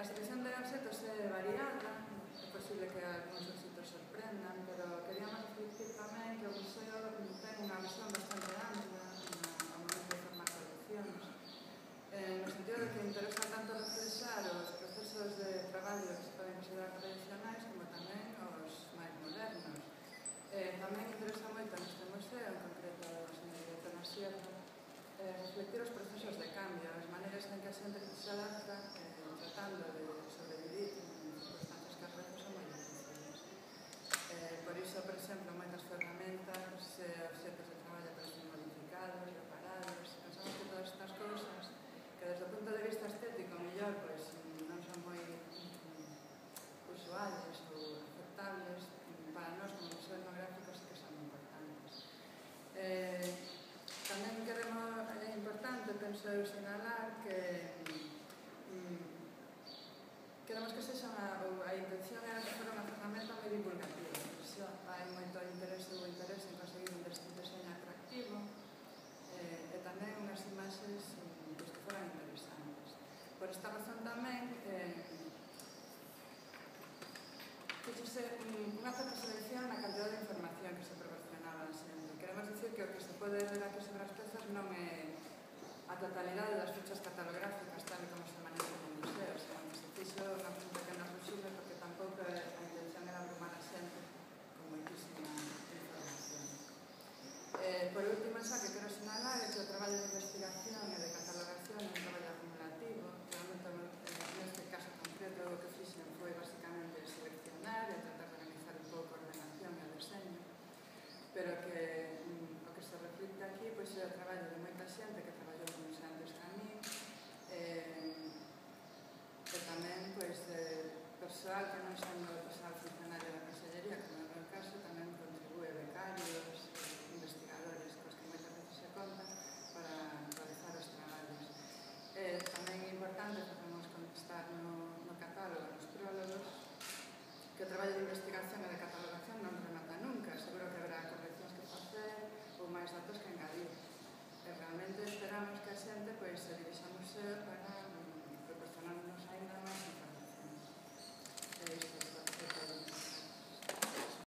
A selección de obxetos é variada, é posible que algúns obxetos sorprendan, pero queríamos dicir tamén que o museo ten unha visión bastante ampla ao momento de formar coleccións, no sentido de que interesa tanto reflexar os procesos de traballo que se poden considerar tradicionais como tamén os máis modernos. Tamén interesa moito neste museo, en concreto o señor Zona Sierra, reflectir os procesos de cambio, as maneiras en que a xente se adapta tratando de sobrevivir en circunstancias que ás veces son moi difíciles. Por iso, por exemplo, moitas ferramentas, obxetos de traballo parecen modificados, reparados. Pensamos que todas estas cousas, que desde o punto de vista estético, mellor, non son moi usuales ou aceptables, para nós como museo etnográfico sí que son importantes. Tamén é importante, penso eu, sinalar que queremos que sexa a intención era que fora unha ferramenta moi divulgativa. Hai moito interese en conseguir un deseño atractivo e tamén unhas imaxes que foran interesantes. Por esta razón tamén fíxose unha certa selección na cantidad de información que se proporcionaba sempre. Queremos dicir que o que se pode ver aquí sobre as pezas non é a totalidade das fichas catalográficas tal como se manejan no museo, senón que se fixo unha pequena resume porque tampouco é